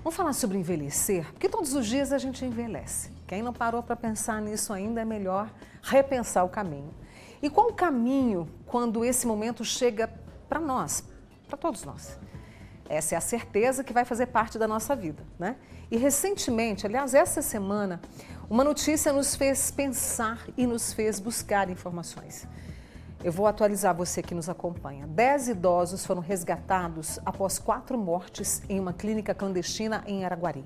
Vamos falar sobre envelhecer, porque todos os dias a gente envelhece. Quem não parou para pensar nisso ainda, é melhor repensar o caminho. E qual o caminho quando esse momento chega para nós, para todos nós? Essa é a certeza que vai fazer parte da nossa vida, né? E recentemente, aliás, essa semana, uma notícia nos fez pensar e nos fez buscar informações. Eu vou atualizar você que nos acompanha. 10 idosos foram resgatados após 4 mortes em uma clínica clandestina em Araguari.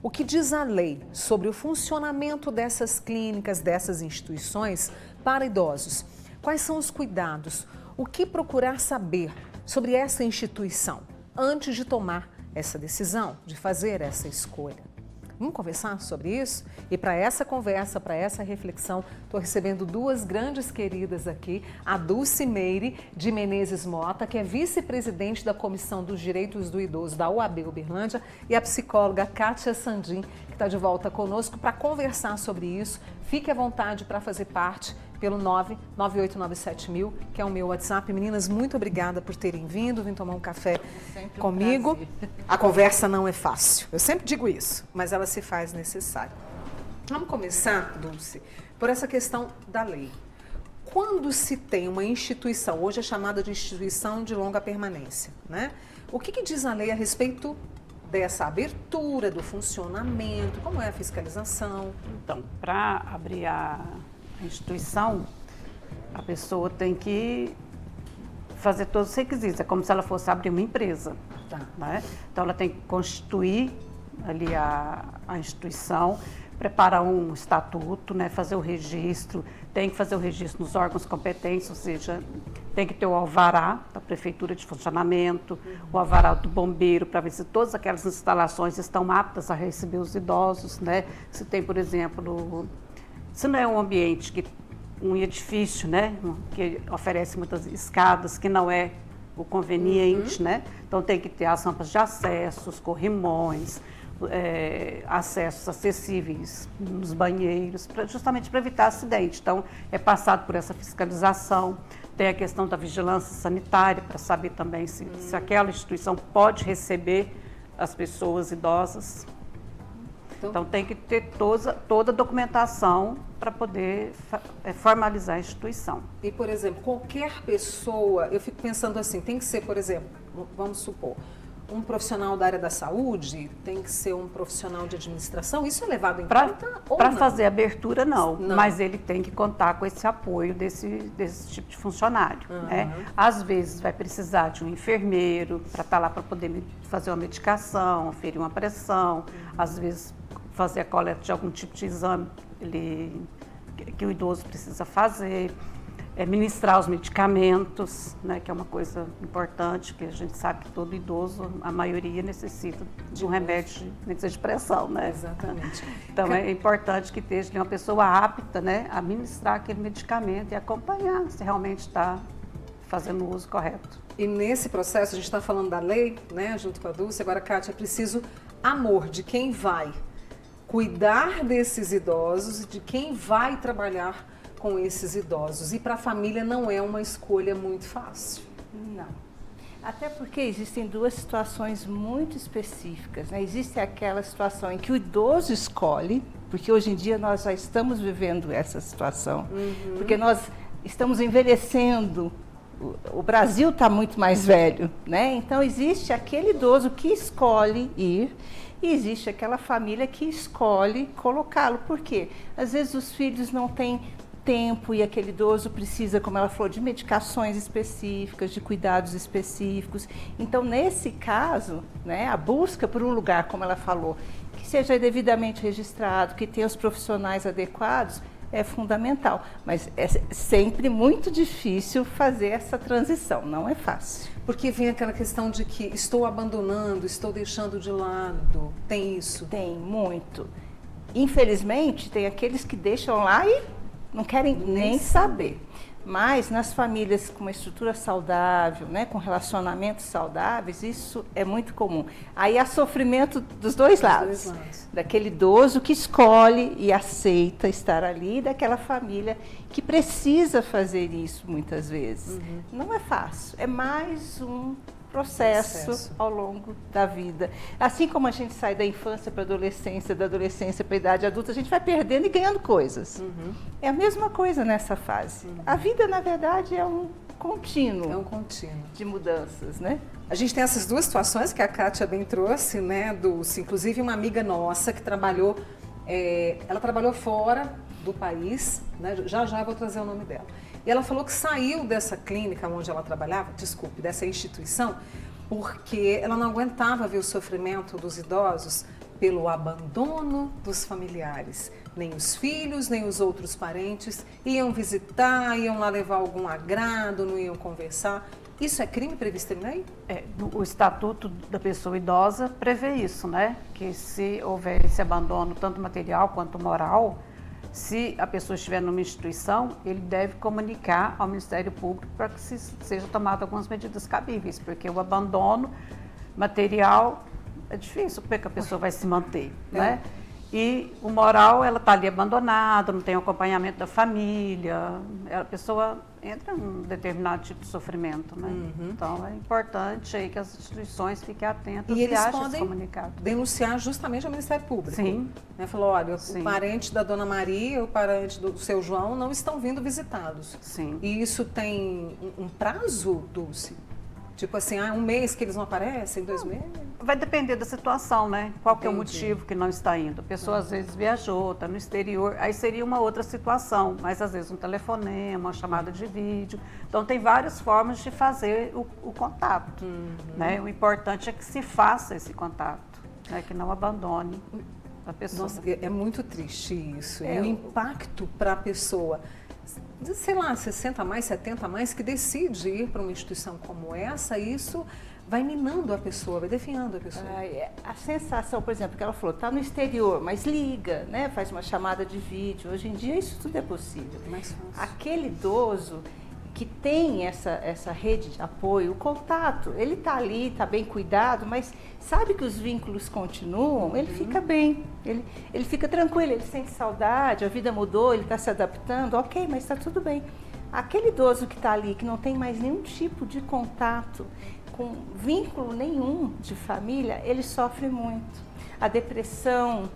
O que diz a lei sobre o funcionamento dessas clínicas, dessas instituições para idosos? Quais são os cuidados? O que procurar saber sobre essa instituição antes de tomar essa decisão, de fazer essa escolha? Vamos conversar sobre isso? E para essa conversa, para essa reflexão, estou recebendo 2 grandes queridas aqui, a Dulce Meire de Menezes Mota, que é vice-presidente da Comissão dos Direitos do Idoso da OAB Uberlândia, e a psicóloga Kátia Sandin, que está de volta conosco para conversar sobre isso. Fique à vontade para fazer parte pelo 99897.000, que é o meu WhatsApp. Meninas, muito obrigada por terem vindo, vim tomar um café comigo. A conversa não é fácil, eu sempre digo isso, mas ela se faz necessária. Vamos começar, Dulce, por essa questão da lei. Quando se tem uma instituição, hoje é chamada de instituição de longa permanência, né? O que diz a lei a respeito dessa abertura, do funcionamento, como é a fiscalização? Então, para abrir a instituição, a pessoa tem que fazer todos os requisitos. É como se ela fosse abrir uma empresa. Tá. Né? Então, ela tem que constituir ali a instituição, preparar um estatuto, né? Fazer o registro, tem que fazer o registro nos órgãos competentes, ou seja, tem que ter o alvará da prefeitura de funcionamento, o alvará do bombeiro, para ver se todas aquelas instalações estão aptas a receber os idosos, né? Se tem, por exemplo, se não é um ambiente, um edifício, né, que oferece muitas escadas, que não é o conveniente, né? Então tem que ter as rampas de acesso, os corrimões, acessos acessíveis nos banheiros, justamente para evitar acidente. Então é passado por essa fiscalização. Tem a questão da vigilância sanitária, para saber também se aquela instituição pode receber as pessoas idosas. Então tem que ter toda a documentação para poder formalizar a instituição. E, por exemplo, qualquer pessoa, eu fico pensando assim, tem que ser, por exemplo, vamos supor, um profissional da área da saúde, tem que ser um profissional de administração, isso é levado em conta ou Para não? fazer a abertura, não, mas ele tem que contar com esse apoio desse tipo de funcionário. Né? Às vezes vai precisar de um enfermeiro para estar lá para poder fazer uma medicação, aferir uma pressão, às vezes fazer a coleta de algum tipo de exame que o idoso precisa fazer, ministrar os medicamentos, né, que é uma coisa importante, que a gente sabe que todo idoso, a maioria necessita de um remédio de pressão, né? Exatamente. Então é importante que esteja uma pessoa apta, né, a administrar aquele medicamento e acompanhar se realmente está fazendo o uso correto. E nesse processo, a gente está falando da lei, né, junto com a Dulce, agora, Kátia, é preciso amor de quem vai cuidar desses idosos e de quem vai trabalhar com esses idosos. E para a família não é uma escolha muito fácil. Não. Até porque existem 2 situações muito específicas, né? Existe aquela situação em que o idoso escolhe, porque hoje em dia nós já estamos vivendo essa situação, porque nós estamos envelhecendo, o Brasil está muito mais velho, né? Então existe aquele idoso que escolhe ir, e existe aquela família que escolhe colocá-lo. Por quê? Às vezes os filhos não têm tempo e aquele idoso precisa, como ela falou, de medicações específicas, de cuidados específicos. Então, nesse caso, né, a busca por um lugar, como ela falou, que seja devidamente registrado, que tenha os profissionais adequados, é fundamental. Mas é sempre muito difícil fazer essa transição, não é fácil. Porque vem aquela questão de que estou abandonando, estou deixando de lado. Tem isso? Tem, muito. Infelizmente, tem aqueles que deixam lá e não querem nem saber. Mas nas famílias com uma estrutura saudável, né, com relacionamentos saudáveis, isso é muito comum. Aí há sofrimento dos dois lados. Daquele idoso que escolhe e aceita estar ali, e daquela família que precisa fazer isso muitas vezes. Não é fácil, é mais um processo ao longo da vida. Assim como a gente sai da infância para a adolescência, da adolescência para a idade adulta, a gente vai perdendo e ganhando coisas. É a mesma coisa nessa fase. A vida, na verdade, é um contínuo. É um contínuo de mudanças, né? A gente tem essas duas situações que a Kátia bem trouxe, né, Dulce? Inclusive uma amiga nossa que trabalhou, ela trabalhou fora do país, né? Já eu vou trazer o nome dela. E ela falou que saiu dessa clínica onde ela trabalhava, dessa instituição, porque ela não aguentava ver o sofrimento dos idosos pelo abandono dos familiares. Nem os filhos, nem os outros parentes iam visitar, iam lá levar algum agrado, não iam conversar. Isso é crime previsto em lei? O Estatuto da Pessoa Idosa prevê isso, né? Que se houver esse abandono, tanto material quanto moral, se a pessoa estiver numa instituição, ele deve comunicar ao Ministério Público para que seja tomada algumas medidas cabíveis, porque o abandono material é difícil, porque a pessoa vai se manter, né? E o moral, ela está ali abandonada, não tem acompanhamento da família, a pessoa entra em um determinado tipo de sofrimento, né? Então, é importante aí que as instituições fiquem atentas e eles achem esse podem comunicado. denunciar justamente ao Ministério Público. Sim. Né? Falou, olha, Sim. o parente da Dona Maria, o parente do seu João não estão vindo visitados. Sim. E isso tem um prazo, Dulce? Tipo assim, um mês que eles não aparecem, 2 meses? Vai depender da situação, né? Qual que é o Entendi. motivo que não está indo? A pessoa às vezes viajou, está no exterior, aí seria uma outra situação, mas às vezes um telefonema, uma chamada de vídeo. Então tem várias formas de fazer o contato, né? O importante é que se faça esse contato, né? Que não abandone a pessoa. Nossa, é muito triste isso. E o impacto para a pessoa, sei lá, 60 a mais, 70 a mais, que decide ir para uma instituição como essa, isso vai minando a pessoa, vai definhando a pessoa. A sensação, por exemplo, que ela falou, está no exterior, mas liga, né? Faz uma chamada de vídeo. Hoje em dia isso tudo é possível. Mais fácil. Aquele idoso que tem essa rede de apoio, o contato, ele está ali, está bem cuidado, mas sabe que os vínculos continuam, ele fica bem, ele fica tranquilo, ele sente saudade, a vida mudou, ele está se adaptando, ok, mas está tudo bem. Aquele idoso que está ali, que não tem mais nenhum tipo de contato, com vínculo nenhum de família, ele sofre muito. A depressão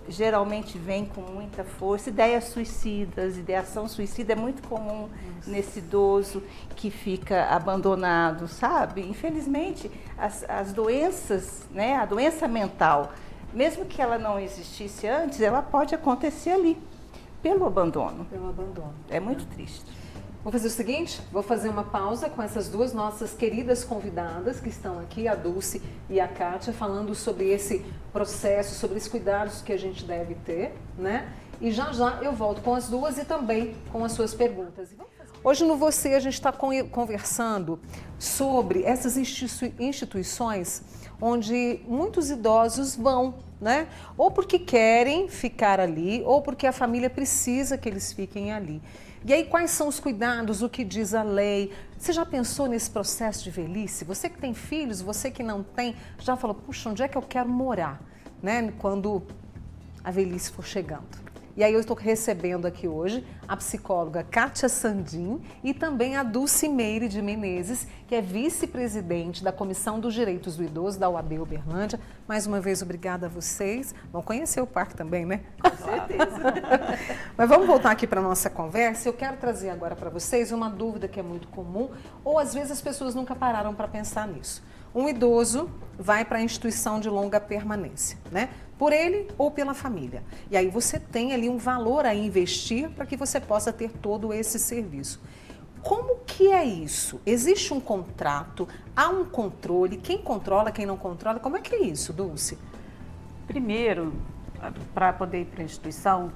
geralmente vem com muita força, ideias suicidas, ideação suicida é muito comum nesse idoso que fica abandonado, sabe? Infelizmente, as doenças, né, a doença mental, mesmo que ela não existisse antes, ela pode acontecer ali, pelo abandono. Pelo abandono. É muito triste. Vou fazer o seguinte, vou fazer uma pausa com essas duas nossas queridas convidadas que estão aqui, a Dulce e a Kátia, falando sobre esse processo, sobre os cuidados que a gente deve ter, né? E já eu volto com as duas e também com as suas perguntas. Hoje no Você a gente está conversando sobre essas instituições onde muitos idosos vão, né? Ou porque querem ficar ali, ou porque a família precisa que eles fiquem ali. E aí, quais são os cuidados, o que diz a lei? Você já pensou nesse processo de velhice? Você que tem filhos, você que não tem, já falou, puxa, onde é que eu quero morar, né? Quando a velhice for chegando. E aí eu estou recebendo aqui hoje a psicóloga Kátia Sandin e também a Dulce Meire de Menezes, que é vice-presidente da Comissão dos Direitos do Idoso da UAB Uberlândia. Mais uma vez, obrigada a vocês. Vão conhecer o parque também, né? Com certeza. Mas vamos voltar aqui para a nossa conversa. Eu quero trazer agora para vocês uma dúvida que é muito comum, ou às vezes as pessoas nunca pararam para pensar nisso. Um idoso vai para a instituição de longa permanência, né? Por ele ou pela família. E aí você tem ali um valor a investir para que você possa ter todo esse serviço. Como que é isso? Existe um contrato? Há um controle? Quem controla, quem não controla? Como é que é isso, Dulce? Primeiro, para poder ir para a instituição,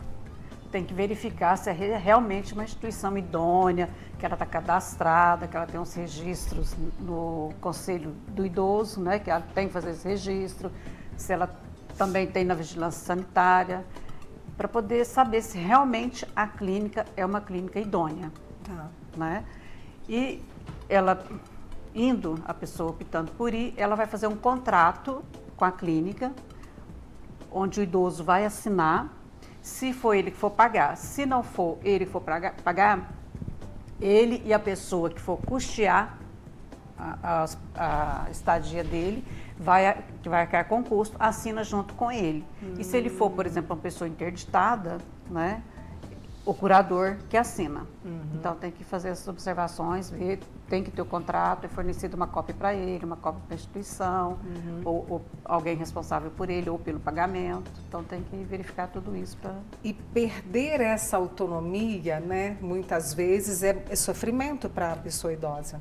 tem que verificar se é realmente uma instituição idônea, que ela está cadastrada, que ela tem os registros no Conselho do Idoso, né, que ela tem que fazer esse registro, se ela também tem na vigilância sanitária, para poder saber se realmente a clínica é uma clínica idônea. Tá. Né? E ela, a pessoa optando por ir, ela vai fazer um contrato com a clínica, onde o idoso vai assinar, se for ele que for pagar. Se não for ele que for pagar, ele e a pessoa que for custear a estadia dele, que vai arcar com custo, assina junto com ele. E se ele for, por exemplo, uma pessoa interditada, né, o curador que assina. Então tem que fazer essas observações, ver, tem que ter o contrato, é fornecido uma cópia para ele, uma cópia para a instituição, ou alguém responsável por ele, ou pelo pagamento. Então tem que verificar tudo isso. E perder essa autonomia, né, muitas vezes é sofrimento para a pessoa idosa.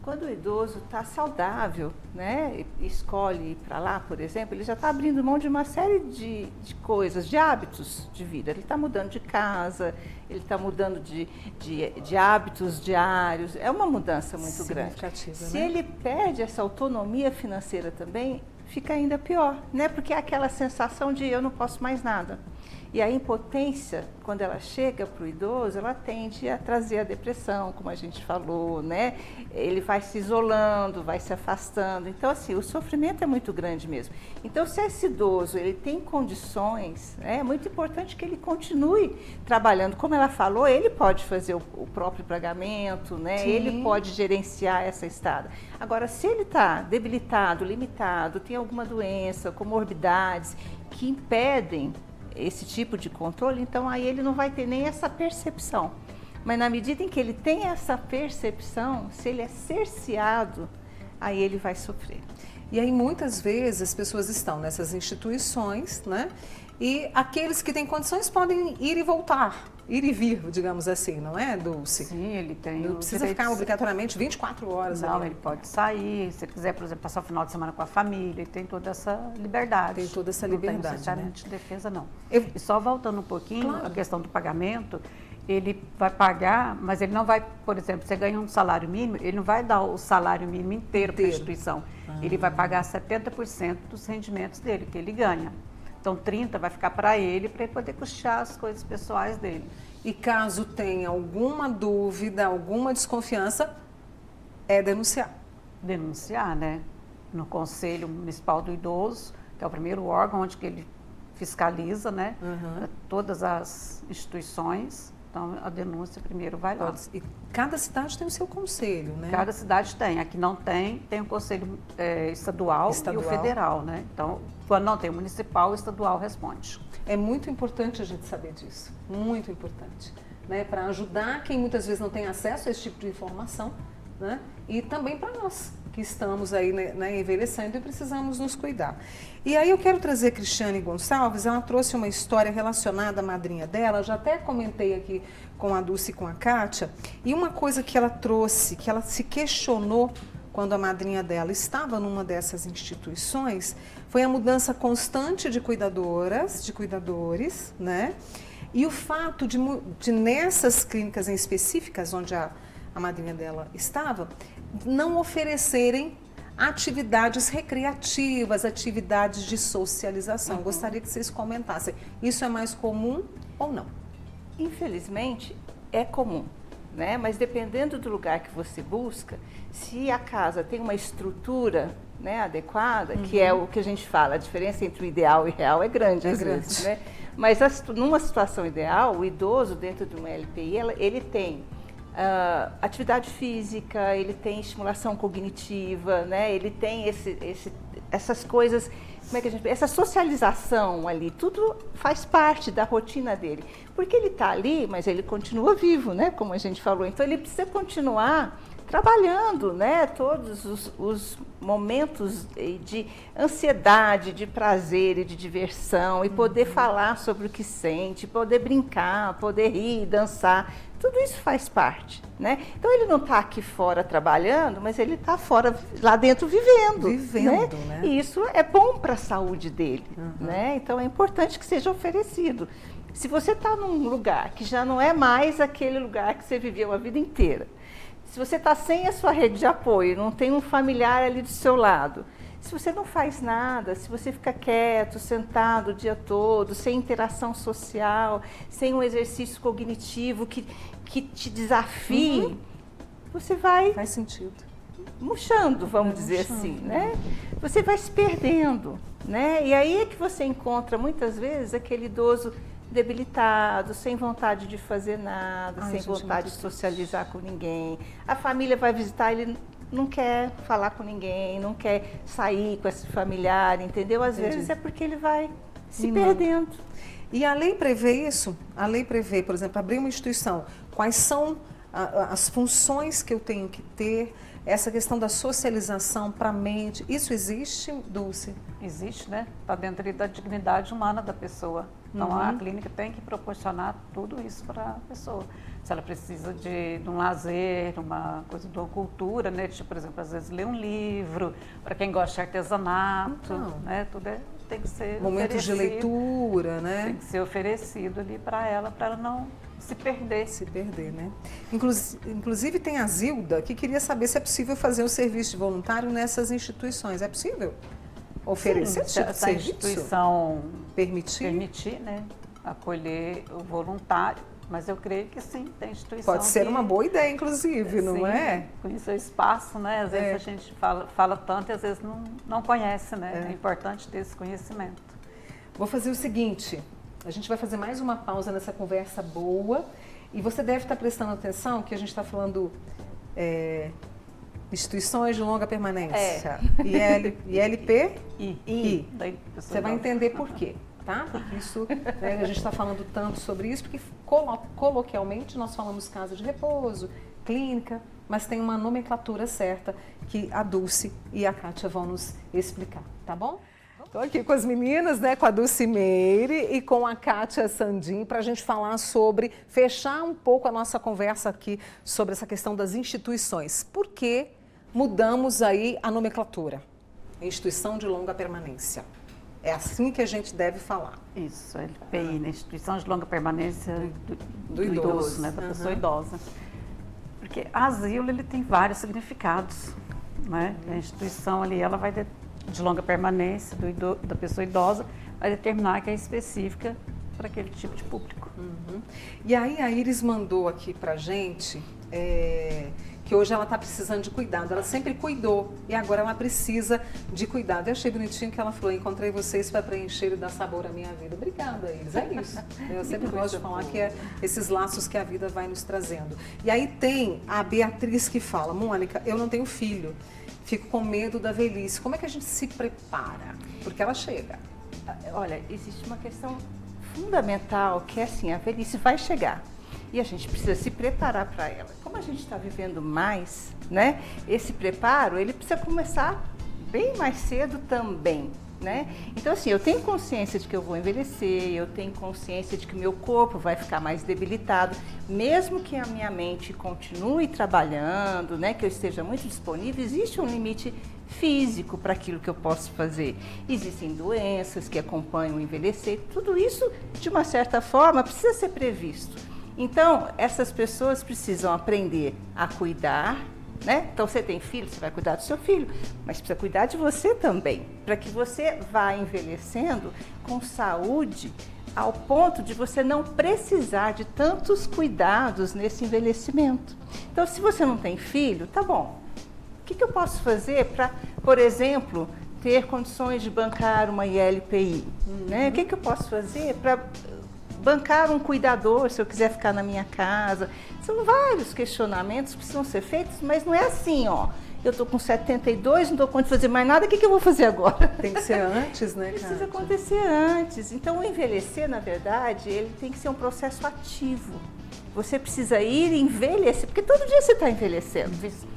Quando o idoso está saudável, né, escolhe ir para lá, por exemplo, ele já está abrindo mão de uma série de coisas, de hábitos de vida. Ele está mudando de casa, ele está mudando de hábitos diários. É uma mudança muito grande. Se ele perde essa autonomia financeira também, fica ainda pior, né? Porque é aquela sensação de eu não posso mais nada. E a impotência, quando ela chega para o idoso, ela tende a trazer a depressão, como a gente falou, né? Ele vai se isolando, vai se afastando. Então, assim, o sofrimento é muito grande mesmo. Então, se esse idoso ele tem condições, é muito importante que ele continue trabalhando. Como ela falou, ele pode fazer o próprio pagamento, né? Sim. Ele pode gerenciar essa estada. Agora, se ele está debilitado, limitado, tem alguma doença, comorbidades que impedem esse tipo de controle, então aí ele não vai ter nem essa percepção. Mas na medida em que ele tem essa percepção, se ele é cerceado, aí ele vai sofrer. E aí muitas vezes as pessoas estão nessas instituições, né? E aqueles que têm condições podem ir e voltar, ir e vir, digamos assim, não é, Dulce? Sim, ele tem. Não precisa ficar obrigatoriamente 24 horas ali. Não, ele pode sair, se ele quiser, por exemplo, passar o final de semana com a família, ele tem toda essa liberdade. Tem toda essa liberdade, não tem necessariamente de defesa, não. E só voltando um pouquinho, claro, a questão do pagamento, ele vai pagar, mas ele não vai, por exemplo, você ganha um salário mínimo, ele não vai dar o salário mínimo inteiro para a instituição. Ele vai pagar 70% dos rendimentos dele, que ele ganha. Então, 30% vai ficar para ele poder custear as coisas pessoais dele. E caso tenha alguma dúvida, alguma desconfiança, é denunciar. Denunciar, né? No Conselho Municipal do Idoso, que é o primeiro órgão onde que ele fiscaliza, né? Todas as instituições. Então, a denúncia primeiro vai lá. E cada cidade tem o seu conselho, né? Cada cidade tem. Aqui não tem, tem o conselho estadual e o federal, né? Então, quando não tem o municipal, o estadual responde. É muito importante a gente saber disso, muito importante, né? Para ajudar quem muitas vezes não tem acesso a esse tipo de informação, né? E também para nós, que estamos aí, né, envelhecendo e precisamos nos cuidar. E aí eu quero trazer a Cristiane Gonçalves, ela trouxe uma história relacionada à madrinha dela, já até comentei aqui com a Dulce e com a Kátia, e uma coisa que ela trouxe, que ela se questionou quando a madrinha dela estava numa dessas instituições, foi a mudança constante de cuidadoras, de cuidadores, né? E o fato de nessas clínicas em específicas, onde a madrinha dela estava, não oferecerem atividades recreativas, atividades de socialização. Gostaria que vocês comentassem. Isso é mais comum ou não? Infelizmente, é comum, né? Mas dependendo do lugar que você busca, se a casa tem uma estrutura, né, adequada, que é o que a gente fala, a diferença entre o ideal e o real é grande, às vezes, né? Mas numa situação ideal, o idoso dentro de uma LPI, ele tem atividade física, ele tem estimulação cognitiva, né? Ele tem essas coisas, como é que a gente, essa socialização ali, tudo faz parte da rotina dele. Porque ele está ali, mas ele continua vivo, né? Como a gente falou. Então ele precisa continuar trabalhando, né? Todos os momentos de ansiedade, de prazer e de diversão, e poder falar sobre o que sente, poder brincar, poder rir, dançar. Tudo isso faz parte, né? Então ele não está aqui fora trabalhando, mas ele está fora, lá dentro vivendo. Vivendo, né? E isso é bom para a saúde dele, né? Então é importante que seja oferecido. Se você está num lugar que já não é mais aquele lugar que você viveu a vida inteira, se você está sem a sua rede de apoio, não tem um familiar ali do seu lado, se você não faz nada, se você fica quieto, sentado o dia todo, sem interação social, sem um exercício cognitivo que te desafie, você vai... Faz sentido. Murchando, vamos dizer assim, né? Você vai se perdendo, né? E aí é que você encontra, muitas vezes, aquele idoso debilitado, sem vontade de fazer nada, sem vontade de socializar com ninguém. A família vai visitar, ele não quer falar com ninguém, não quer sair com esse familiar, entendeu? Às vezes é porque ele vai se perdendo. E a lei prevê isso? A lei prevê, por exemplo, abrir uma instituição. Quais são as funções que eu tenho que ter? Essa questão da socialização para a mente, isso existe, Dulce? Existe, né? Está dentro da dignidade humana da pessoa. Então, a clínica tem que proporcionar tudo isso para a pessoa. Se ela precisa de um lazer, uma coisa de uma cultura, né? Tipo, por exemplo, às vezes ler um livro, para quem gosta de artesanato, né? Tudo tem que ser momentos de leitura, né? Tem que ser oferecido ali para ela não se perder. Se perder, né? Inclusive tem a Zilda que queria saber se é possível fazer um serviço de voluntário nessas instituições. É possível oferecer esse tipo de se a serviço? instituição Permitir, né? Acolher o voluntário. Mas eu creio que sim, tem instituição. Pode ser uma boa ideia, inclusive, não é? Conhecer o espaço, né? Às vezes a gente fala tanto e às vezes não conhece, né? É importante ter esse conhecimento. Vou fazer o seguinte, a gente vai fazer mais uma pausa nessa conversa boa e você deve estar prestando atenção que a gente está falando instituições de longa permanência. ILP? I. Você vai entender por quê. Tá? Porque isso, né, a gente está falando tanto sobre isso, porque coloquialmente nós falamos casa de repouso, clínica, mas tem uma nomenclatura certa que a Dulce e a Kátia vão nos explicar, tá bom? Estou aqui com as meninas, né, com a Dulce Meire e com a Kátia Sandin, para a gente falar fechar um pouco a nossa conversa aqui sobre essa questão das instituições. Por que mudamos aí a nomenclatura? Instituição de longa permanência. É assim que a gente deve falar. Isso, LPI, né? Instituição de longa permanência do idoso, né? Da pessoa idosa. Porque asilo, ele tem vários significados, né? A instituição ali, ela vai de longa permanência da pessoa idosa, vai determinar que é específica para aquele tipo de público. E aí a Iris mandou aqui pra gente que hoje ela está precisando de cuidado. Ela sempre cuidou e agora ela precisa de cuidado. Eu achei bonitinho que ela falou, encontrei vocês para preencher e dar sabor à minha vida. Obrigada, Iris. É isso. Eu sempre gosto de falar que é esses laços que a vida vai nos trazendo. E aí tem a Beatriz que fala, Mônica, eu não tenho filho, fico com medo da velhice. Como é que a gente se prepara? Porque ela chega. Olha, existe uma questão fundamental que é assim, a velhice vai chegar. E a gente precisa se preparar para ela. Como a gente está vivendo mais, né? Esse preparo, ele precisa começar bem mais cedo também, né? Então, assim, eu tenho consciência de que eu vou envelhecer, eu tenho consciência de que meu corpo vai ficar mais debilitado, mesmo que a minha mente continue trabalhando, né? Que eu esteja muito disponível, existe um limite físico para aquilo que eu posso fazer. Existem doenças que acompanham o envelhecer, tudo isso, de uma certa forma, precisa ser previsto. Então, essas pessoas precisam aprender a cuidar, né? Então, você tem filho, você vai cuidar do seu filho, mas precisa cuidar de você também, para que você vá envelhecendo com saúde, ao ponto de você não precisar de tantos cuidados nesse envelhecimento. Então, se você não tem filho, tá bom. O que eu posso fazer para, por exemplo, ter condições de bancar uma ILPI? Né? O que eu posso fazer para bancar um cuidador, se eu quiser ficar na minha casa? São vários questionamentos que precisam ser feitos, mas não é assim, ó. Eu estou com 72, não dou conta de fazer mais nada, o que eu vou fazer agora? Tem que ser antes, né, Kátia? Precisa acontecer antes. Então, o envelhecer, na verdade, ele tem que ser um processo ativo. Você precisa ir envelhecer, porque todo dia você está envelhecendo.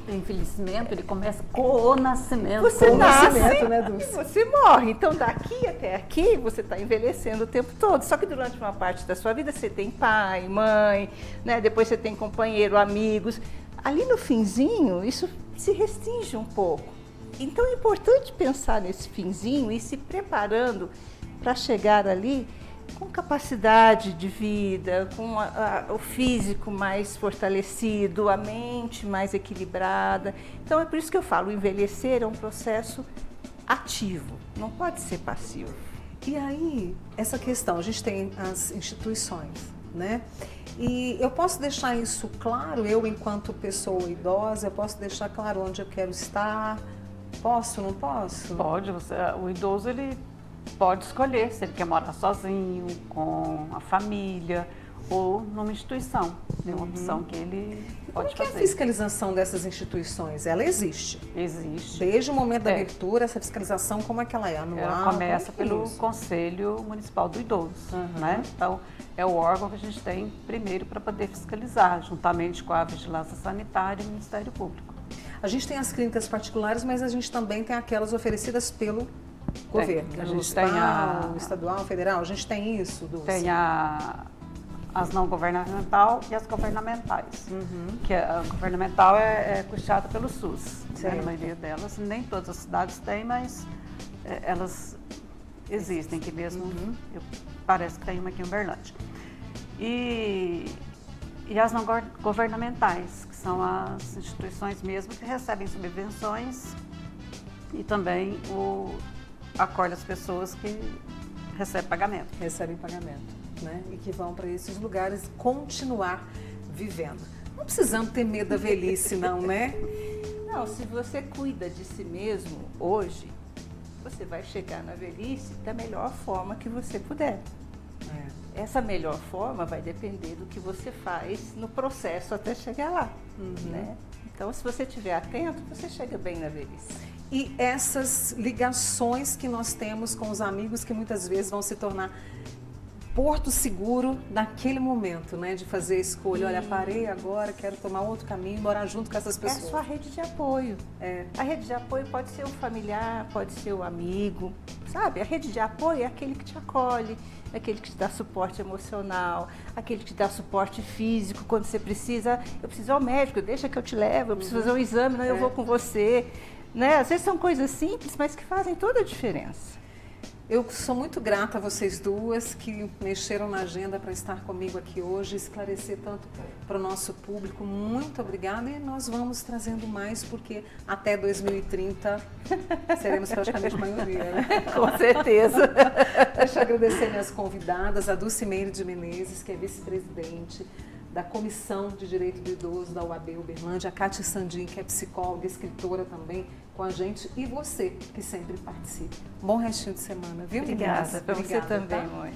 O envelhecimento, ele começa com o nascimento. Você nasce, né, Dulce? e você morre. Então, daqui até aqui, você está envelhecendo o tempo todo. Só que durante uma parte da sua vida, você tem pai, mãe, né? Depois você tem companheiro, amigos. Ali no finzinho, isso se restringe um pouco. Então, é importante pensar nesse finzinho e se preparando para chegar ali com capacidade de vida, com o físico mais fortalecido, a mente mais equilibrada. Então, é por isso que eu falo, o envelhecer é um processo ativo, não pode ser passivo. E aí, essa questão, a gente tem as instituições, né? E eu posso deixar isso claro, eu enquanto pessoa idosa, eu posso deixar claro onde eu quero estar? Posso, não posso? Pode, o idoso, ele pode escolher se ele quer morar sozinho, com a família, ou numa instituição. É uma opção que ele pode Como que é a fazer. fiscalização dessas instituições? Ela existe. Existe. Desde o momento da abertura, essa fiscalização, como é que ela é? Anual? Ela começa Como é que é pelo isso? Conselho Municipal do Idoso, né? Então, é o órgão que a gente tem primeiro para poder fiscalizar, juntamente com a Vigilância Sanitária e o Ministério Público. A gente tem as clínicas particulares, mas a gente também tem aquelas oferecidas pelo governo. A gente municipal, tem estadual, federal. A gente tem isso, Dulce? Tem as não governamental e as governamentais. Que a governamental é custeada pelo SUS, né? Na maioria delas. Nem todas as cidades têm, mas elas existem, que mesmo parece que tem uma aqui em Uberlândia. E as não governamentais, que são as instituições mesmo que recebem subvenções e também acolhe as pessoas que recebem pagamento. Recebem pagamento, né? E que vão para esses lugares continuar vivendo. Não precisamos ter medo da velhice, não, né? Não, se você cuida de si mesmo hoje, você vai chegar na velhice da melhor forma que você puder. Essa melhor forma vai depender do que você faz no processo até chegar lá, né? Então, se você estiver atento, você chega bem na velhice. E essas ligações que nós temos com os amigos que muitas vezes vão se tornar porto seguro naquele momento, né? De fazer a escolha, olha, parei agora, quero tomar outro caminho, morar junto com essas É pessoas. a sua rede de apoio. A rede de apoio pode ser um familiar, pode ser um amigo, sabe? A rede de apoio é aquele que te acolhe, é aquele que te dá suporte emocional, aquele que te dá suporte físico quando você precisa. Eu preciso ir ao médico, deixa que eu te levo, eu preciso fazer um exame, não, eu vou com você. Né? Às vezes são coisas simples, mas que fazem toda a diferença. Eu sou muito grata a vocês duas que mexeram na agenda para estar comigo aqui hoje, esclarecer tanto para o nosso público. Muito obrigada e nós vamos trazendo mais, porque até 2030 seremos praticamente maioria, né? Com certeza. Deixa eu agradecer minhas convidadas, a Dulcimeire de Menezes, que é vice-presidente da Comissão de Direito do Idoso da UAB Uberlândia, a Cátia Sandin, que é psicóloga, escritora também com a gente, e você, que sempre participa. Bom restinho de semana, viu? Obrigada, para você também, tá? mãe.